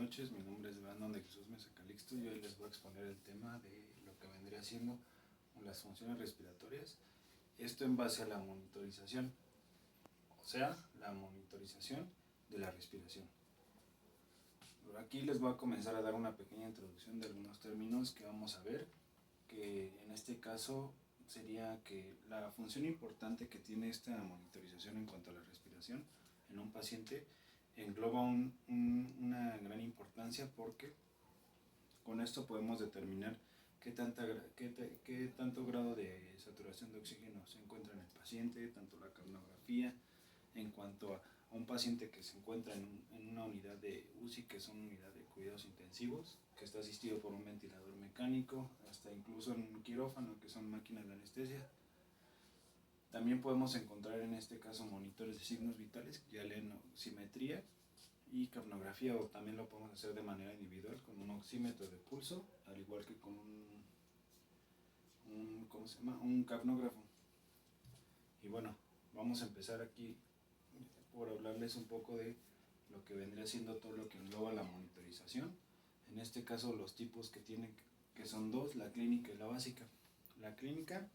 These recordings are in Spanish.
noches, mi nombre es Brandon de Jesús Mesa Calixto y hoy les voy a exponer el tema de lo que vendría siendo las funciones respiratorias. Esto en base a la monitorización, o sea, la monitorización de la respiración. Por aquí les voy a comenzar a dar una pequeña introducción de algunos términos que vamos a ver, que en este caso sería que la función importante que tiene esta monitorización en cuanto a la respiración en un paciente engloba una gran importancia, porque con esto podemos determinar qué tanto grado de saturación de oxígeno se encuentra en el paciente, tanto la capnografía, en cuanto a un paciente que se encuentra en una unidad de UCI, que es una unidad de cuidados intensivos, que está asistido por un ventilador mecánico, hasta incluso en un quirófano, que son máquinas de anestesia. También podemos encontrar en este caso monitores de signos vitales que ya leen oximetría y capnografía, o también lo podemos hacer de manera individual con un oxímetro de pulso, al igual que con un capnógrafo. Y bueno, vamos a empezar aquí por hablarles un poco de lo que vendría siendo todo lo que engloba la monitorización. En este caso los tipos que tiene, que son dos, la clínica y la básica. La clínica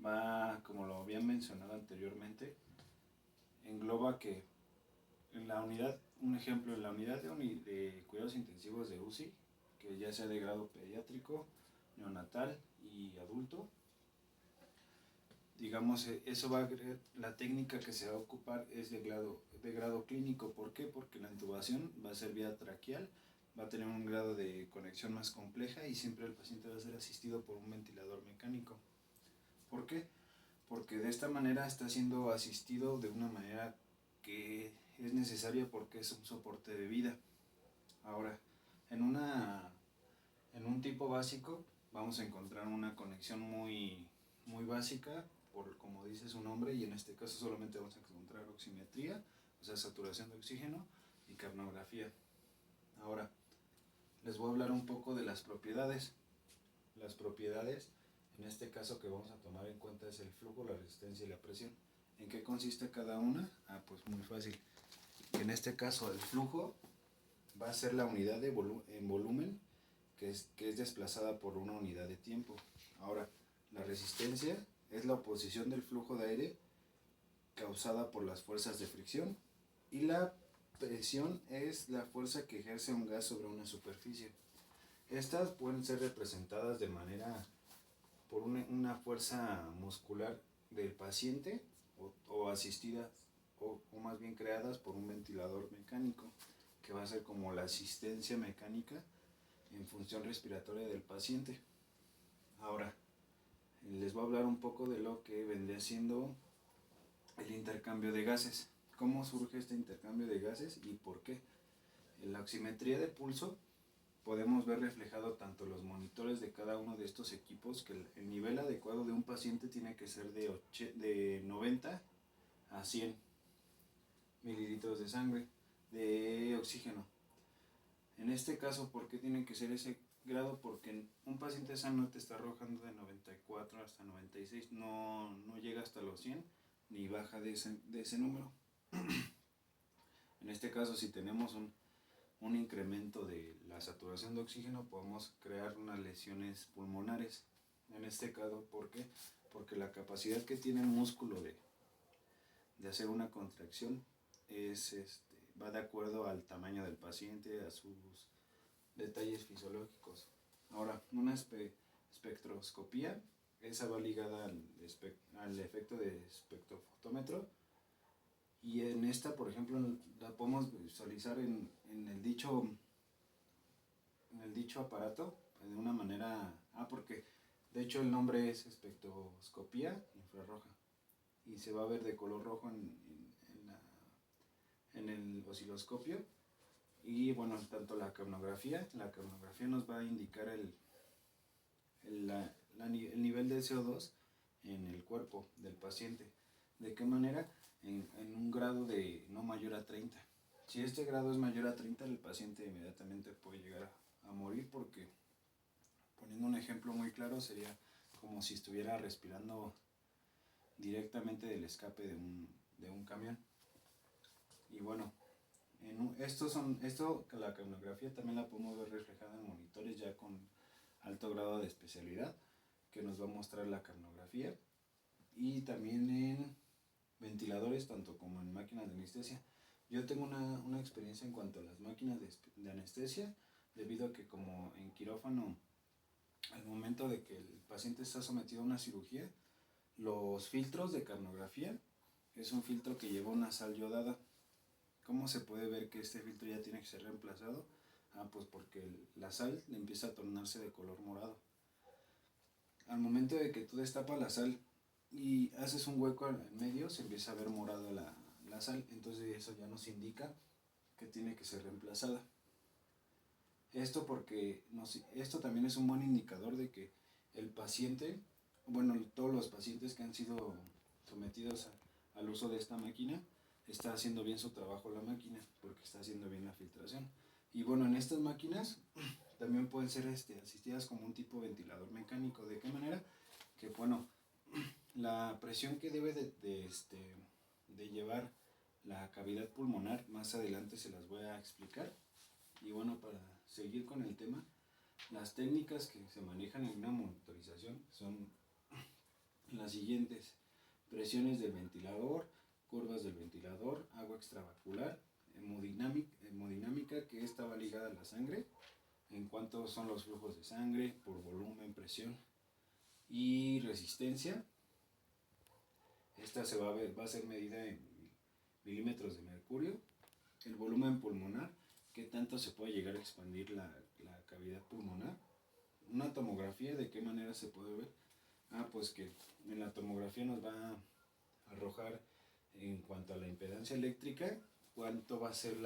va, como lo había mencionado anteriormente, engloba que en la unidad, un ejemplo, en la unidad de cuidados intensivos de UCI, que ya sea de grado pediátrico, neonatal y adulto, digamos, eso va a, la técnica que se va a ocupar es de grado clínico. ¿Por qué? Porque la intubación va a ser vía traqueal, va a tener un grado de conexión más compleja y siempre el paciente va a ser asistido por un ventilador mecánico. ¿Por qué? Porque de esta manera está siendo asistido de una manera que es necesaria, porque es un soporte de vida. Ahora, en un tipo básico vamos a encontrar una conexión muy básica, por como dice su nombre, y en este caso solamente vamos a encontrar oximetría, o sea, saturación de oxígeno, y capnografía. Ahora, les voy a hablar un poco de las propiedades. Las propiedades, en este caso que vamos a tomar en cuenta, es el flujo, la resistencia y la presión. ¿En qué consiste cada una? Pues muy fácil. En este caso el flujo va a ser la unidad en volumen que es desplazada por una unidad de tiempo. Ahora, la resistencia es la oposición del flujo de aire causada por las fuerzas de fricción, y la presión es la fuerza que ejerce un gas sobre una superficie. Estas pueden ser representadas de manera por una fuerza muscular del paciente, o asistidas, o más bien creadas por un ventilador mecánico, que va a ser como la asistencia mecánica en función respiratoria del paciente. Ahora, les voy a hablar un poco de lo que vendría siendo el intercambio de gases. ¿Cómo surge este intercambio de gases y por qué? En la oximetría de pulso podemos ver reflejado tanto los monitores de cada uno de estos equipos, que el nivel adecuado de un paciente tiene que ser de 90 a 100 mililitros de sangre de oxígeno. En este caso, ¿por qué tiene que ser ese grado? Porque un paciente sano te está arrojando de 94 hasta 96, no llega hasta los 100 ni baja de ese número. En este caso, si tenemos un incremento de la saturación de oxígeno, podemos crear unas lesiones pulmonares. En este caso, ¿por qué? Porque la capacidad que tiene el músculo de hacer una contracción va de acuerdo al tamaño del paciente, a sus detalles fisiológicos. Ahora, una espectroscopía, esa va ligada al efecto de espectrofotómetro, y en esta, por ejemplo, la podemos visualizar en el dicho aparato de una manera, porque de hecho el nombre es espectroscopía infrarroja, y se va a ver de color rojo en el osciloscopio. Y bueno, tanto la capnografía nos va a indicar el nivel de CO2 en el cuerpo del paciente. ¿De qué manera? En un grado de no mayor a 30. Si este grado es mayor a 30, el paciente inmediatamente puede llegar a morir, porque, poniendo un ejemplo muy claro, sería como si estuviera respirando directamente del escape de un camión. Y bueno, La capnografía también la podemos ver reflejada en monitores ya con alto grado de especialidad, que nos va a mostrar la capnografía, y también en ventiladores, tanto como en máquinas de anestesia. Yo tengo una experiencia en cuanto a las máquinas de anestesia, debido a que como en quirófano, al momento de que el paciente está sometido a una cirugía, los filtros de capnografía es un filtro que lleva una sal yodada. ¿Cómo se puede ver que este filtro ya tiene que ser reemplazado? Pues porque la sal empieza a tornarse de color morado. Al momento de que tú destapas la sal y haces un hueco en medio, se empieza a ver morado la sal, entonces eso ya nos indica que tiene que ser reemplazada. Esto también es un buen indicador de que el paciente, todos los pacientes que han sido sometidos al uso de esta máquina, está haciendo bien su trabajo la máquina, porque está haciendo bien la filtración. Y bueno, en estas máquinas también pueden ser asistidas como un tipo de ventilador mecánico. ¿De qué manera? Que la presión que debe de llevar la cavidad pulmonar, más adelante se las voy a explicar. Y bueno, para seguir con el tema, las técnicas que se manejan en una monitorización son las siguientes: presiones del ventilador, curvas del ventilador, agua extravacular, hemodinámica, que esta va ligada a la sangre, en cuanto son los flujos de sangre, por volumen, presión, y resistencia. Esta va a ser medida en milímetros de mercurio. El volumen pulmonar, qué tanto se puede llegar a expandir la cavidad pulmonar. Una tomografía, ¿de qué manera se puede ver? Pues que en la tomografía nos va a arrojar, en cuanto a la impedancia eléctrica, cuánto va a ser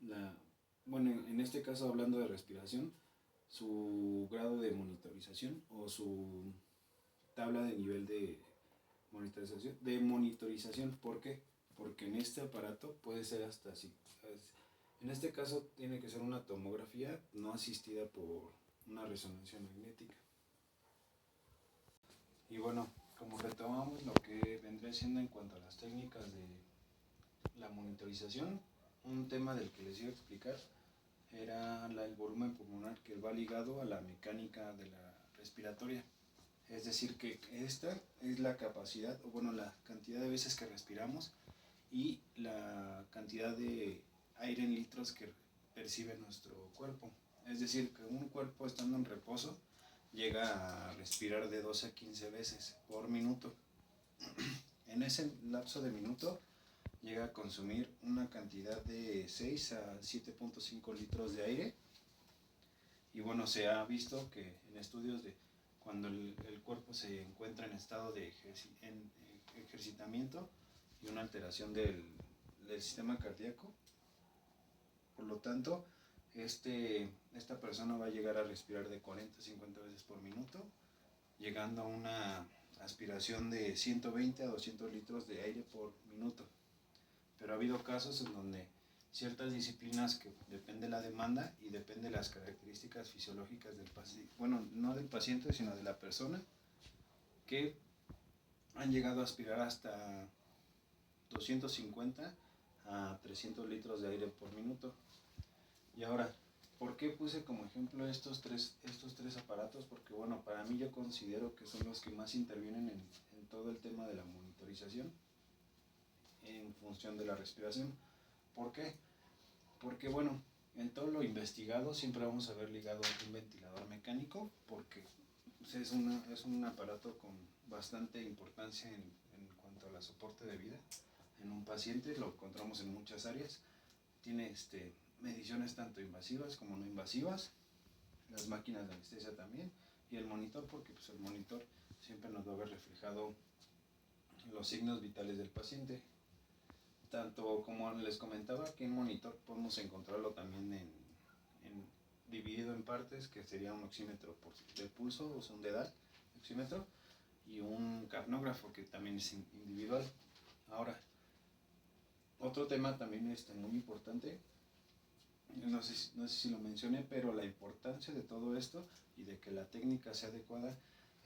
en este caso hablando de respiración, su grado de monitorización o su tabla de nivel de monitorización. ¿Por qué? Porque en este aparato puede ser hasta así. En este caso tiene que ser una tomografía no asistida por una resonancia magnética. Y bueno, como retomamos lo que vendría siendo en cuanto a las técnicas de la monitorización, un tema del que les iba a explicar era el volumen pulmonar, que va ligado a la mecánica de la respiratoria. Es decir, que esta es la capacidad, la cantidad de veces que respiramos y la cantidad de aire en litros que percibe nuestro cuerpo. Es decir, que un cuerpo estando en reposo llega a respirar de 12 a 15 veces por minuto. En ese lapso de minuto llega a consumir una cantidad de 6 a 7.5 litros de aire. Y se ha visto que en estudios de cuando el cuerpo se encuentra en estado de ejercitamiento y una alteración del sistema cardíaco, por lo tanto, esta persona va a llegar a respirar de 40 a 50 veces por minuto, llegando a una aspiración de 120 a 200 litros de aire por minuto. Pero ha habido casos en donde ciertas disciplinas, que depende de la demanda y depende de las características fisiológicas del paciente, no del paciente, sino de la persona, que han llegado a aspirar hasta 250 a 300 litros de aire por minuto. Y ahora, ¿por qué puse como ejemplo estos tres aparatos? Porque para mí yo considero que son los que más intervienen en todo el tema de la monitorización en función de la respiración. ¿Por qué? Porque en todo lo investigado siempre vamos a ver ligado un ventilador mecánico, porque es un aparato con bastante importancia en cuanto al soporte de vida en un paciente. Lo encontramos en muchas áreas. Tiene mediciones tanto invasivas como no invasivas, las máquinas de anestesia también, y el monitor, porque el monitor siempre nos va a ver reflejado los signos vitales del paciente. Tanto como les comentaba, que en monitor podemos encontrarlo también dividido en partes, que sería un oxímetro de pulso, o sea, un dedal oxímetro, y un capnógrafo, que también es individual. Ahora, otro tema también muy importante, no sé si lo mencioné, pero la importancia de todo esto y de que la técnica sea adecuada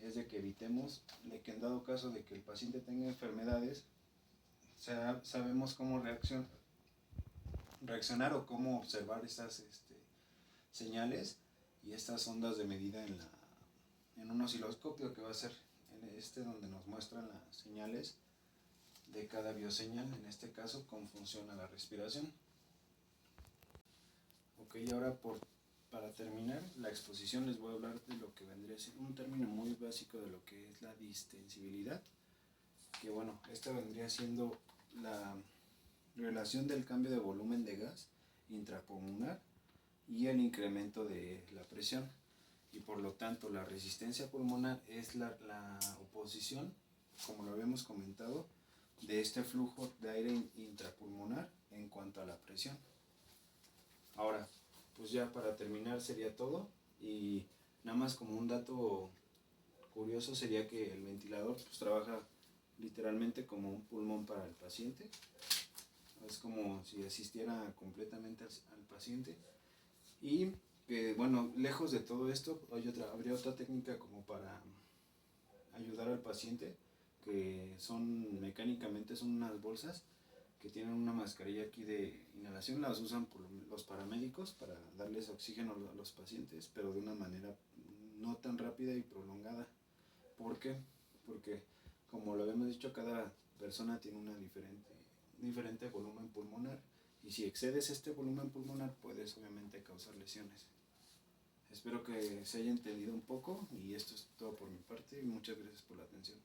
es de que evitemos de que, en dado caso de que el paciente tenga enfermedades, sabemos cómo reaccionar reaccionar o cómo observar estas señales y estas ondas de medida en un osciloscopio, que va a ser donde nos muestran las señales de cada bioseñal, en este caso cómo funciona la respiración. Ok, ahora para terminar la exposición les voy a hablar de lo que vendría a ser un término muy básico de lo que es la distensibilidad, que bueno, esta vendría siendo la relación del cambio de volumen de gas intrapulmonar y el incremento de la presión, y por lo tanto la resistencia pulmonar es la oposición, como lo habíamos comentado, de este flujo de aire intrapulmonar en cuanto a la presión. Ahora, pues ya para terminar sería todo, y nada más como un dato curioso sería que el ventilador pues trabaja literalmente como un pulmón para el paciente. Es como si asistiera completamente al paciente, y que bueno, lejos de todo esto habría otra técnica como para ayudar al paciente, que mecánicamente son unas bolsas que tienen una mascarilla aquí de inhalación. Las usan por los paramédicos para darles oxígeno a los pacientes, pero de una manera no tan rápida y prolongada. ¿Por qué? Porque, como lo habíamos dicho, cada persona tiene un diferente volumen pulmonar, y si excedes este volumen pulmonar puedes obviamente causar lesiones. Espero que se haya entendido un poco, y esto es todo por mi parte, y muchas gracias por la atención.